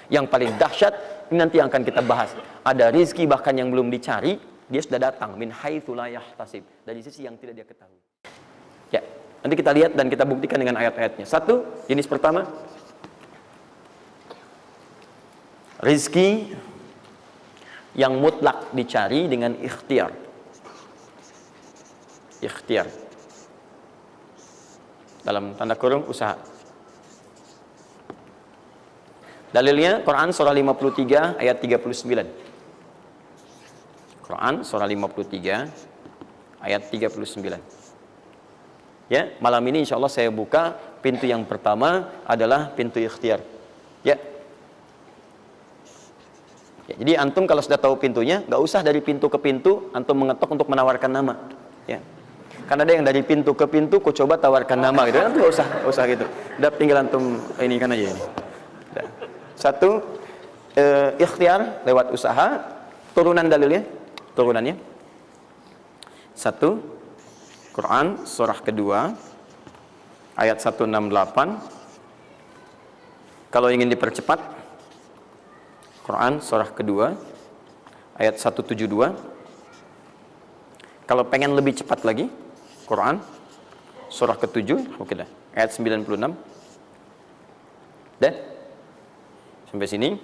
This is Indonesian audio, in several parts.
Yang paling dahsyat ini nanti yang akan kita bahas. Ada rizki bahkan yang belum dicari, dia sudah datang min haitsu la yahtasib, dari sisi yang tidak dia ketahui. Ya, nanti kita lihat dan kita buktikan dengan ayat-ayatnya. Satu, jenis pertama, rizki yang mutlak dicari dengan ikhtiar. Ikhtiar. Dalam tanda kurung usaha. Dalilnya Quran surah 53 ayat 39. Quran surah 53 ayat 39. Ya, malam ini insya Allah saya buka pintu yang pertama adalah pintu ikhtiar. Ya. Ya, jadi antum kalau sudah tahu pintunya, nggak usah dari pintu ke pintu antum mengetok untuk menawarkan nama. Ya. Karena ada yang dari pintu ke pintu, kau coba tawarkan nama gitu. Antum nggak usah gitu. Udah tinggal antum ini kan aja ini. Udah. Satu, ikhtiar lewat usaha. Turunan dalilnya, turunannya. Satu, Quran surah kedua ayat 168. Kalau ingin dipercepat, Quran surah kedua ayat 172. Kalau pengen lebih cepat lagi, Quran surah ke-7, oke dah, ayat 96. Dah? Sampai sini.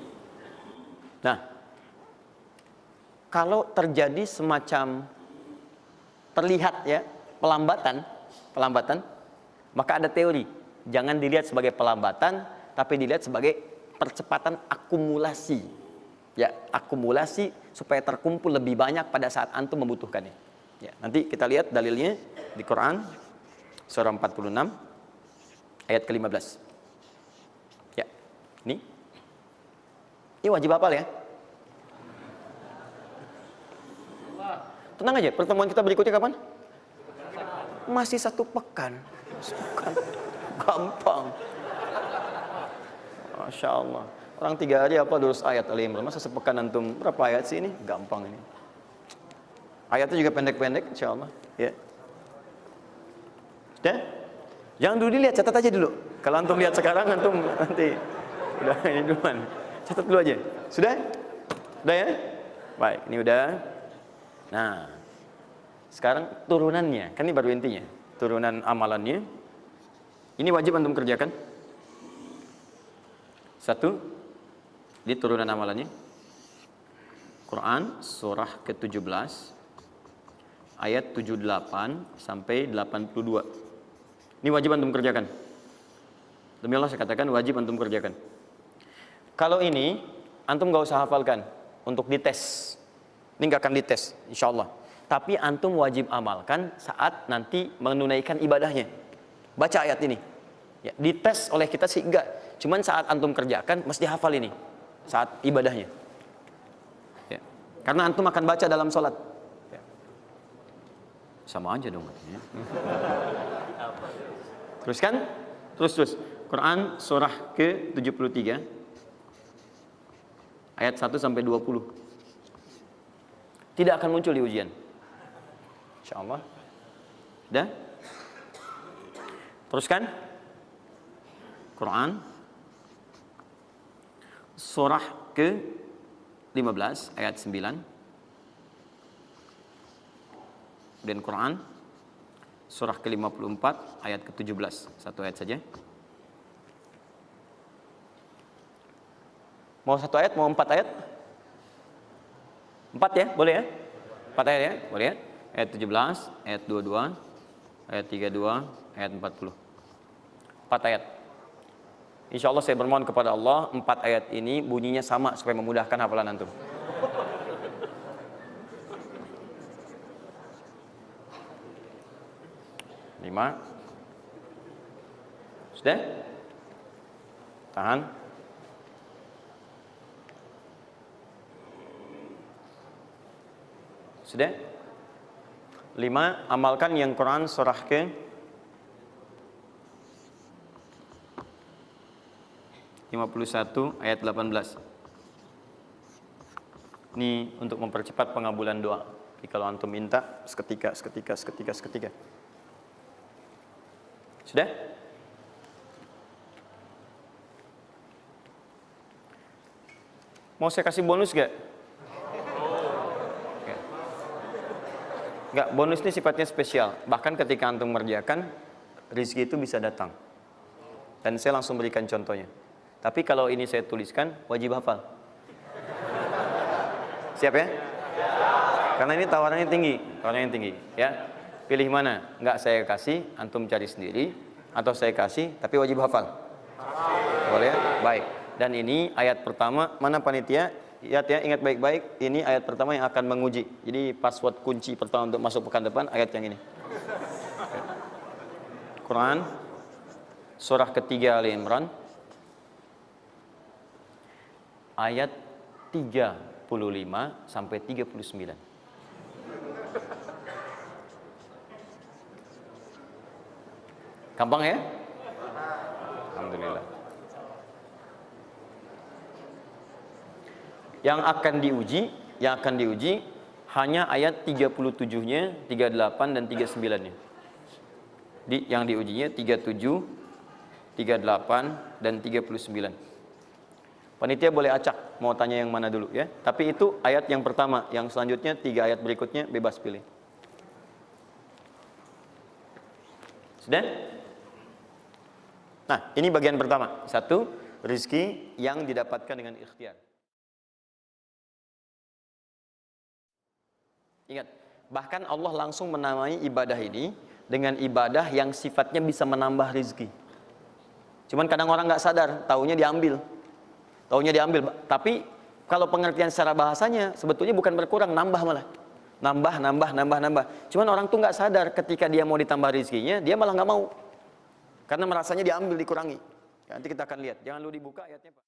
Nah, kalau terjadi semacam terlihat ya pelambatan, maka ada teori. Jangan dilihat sebagai pelambatan, tapi dilihat sebagai percepatan akumulasi. Ya, akumulasi supaya terkumpul lebih banyak pada saat antum membutuhkannya. Ya, nanti kita lihat dalilnya di Quran surah 46 ayat ke-15. Ya, ini wajib hafal ya. Tenang aja, pertemuan kita berikutnya kapan? Masih satu pekan. Gampang. Masya Allah. Orang 3 hari apa 200 ayat Al-Imran. Masa sepekan antum berapa ayat sih ini? Gampang ini. Ayatnya juga pendek-pendek, insya Allah. Ya. Sudah? Jangan dulu dilihat, catat aja dulu. Kalau antum lihat sekarang, antum nanti udah ini duluan. Catat dulu aja. Sudah? Sudah ya? Baik, ini udah. Nah, sekarang turunannya, kan ini baru intinya. Turunan amalannya. Ini wajib antum kerjakan. Satu, di turunan amalannya. Quran surah ke-17 ayat 78 sampai 82. Ini wajib antum kerjakan. Demi Allah saya katakan wajib antum kerjakan. Kalau ini antum gak usah hafalkan untuk dites. Ini gak akan dites, insya Allah. Tapi antum wajib amalkan saat nanti menunaikan ibadahnya. Baca ayat ini. Ya, dites oleh kita sih enggak. Cuman saat antum kerjakan mesti hafal ini saat ibadahnya. Ya. Karena antum akan baca dalam sholat. Ya. Sama aja dong. Ya. Teruskan. Terus. Quran surah ke-73 ayat 1 sampai 20. Tidak akan muncul di ujian. Insyaallah. Dah? Teruskan. Quran surah ke-15 ayat 9. Dan Quran surah ke-54 ayat ke-17. Satu ayat saja. Mau satu ayat, mau 4 ayat? 4 ya, boleh ya? 4 ayat ya, boleh ya? Ayat 17, ayat 22, ayat 32, ayat 40. 4 ayat. Insya Allah saya bermohon kepada Allah 4 ayat ini bunyinya sama supaya memudahkan hafalan antum. Lima. Sudah? Tahan. Sudah? 5. Amalkan yang Quran surah ke 51 ayat 18. Ini untuk mempercepat pengabulan doa. Jadi kalau antum minta seketika. Sudah? Mau saya kasih bonus gak? Enggak, bonus ini sifatnya spesial. Bahkan ketika antum mengerjakan, rezeki itu bisa datang. Dan saya langsung berikan contohnya. Tapi kalau ini saya tuliskan, wajib hafal. Siap ya? Karena ini tawarannya tinggi, ya. Pilih mana? Enggak saya kasih, antum cari sendiri, atau saya kasih, tapi wajib hafal. Boleh ya? Baik. Dan ini ayat pertama, mana panitia? Lihat ya, ingat baik-baik, ini ayat pertama yang akan menguji. Jadi password kunci pertama untuk masuk pekan depan, ayat yang ini. Quran, surah ketiga Ali Imran, ayat 35 sampai 39. Gampang ya? Alhamdulillah. Yang akan diuji hanya ayat 37-nya, 38 dan 39-nya. Yang diujinya 37, 38 dan 39. Panitia boleh acak mau tanya yang mana dulu ya. Tapi itu ayat yang pertama, yang selanjutnya 3 ayat berikutnya bebas pilih. Sudah? Nah, ini bagian pertama. 1, rezeki yang didapatkan dengan ikhtiar. Ingat, bahkan Allah langsung menamai ibadah ini dengan ibadah yang sifatnya bisa menambah rezeki. Cuman kadang orang nggak sadar, taunya diambil. Tapi kalau pengertian secara bahasanya sebetulnya bukan berkurang, nambah malah. Nambah. Cuman orang tuh nggak sadar ketika dia mau ditambah rezekinya, dia malah nggak mau. Karena merasanya diambil, dikurangi. Nanti kita akan lihat. Jangan lu dibuka ayatnya, Pak.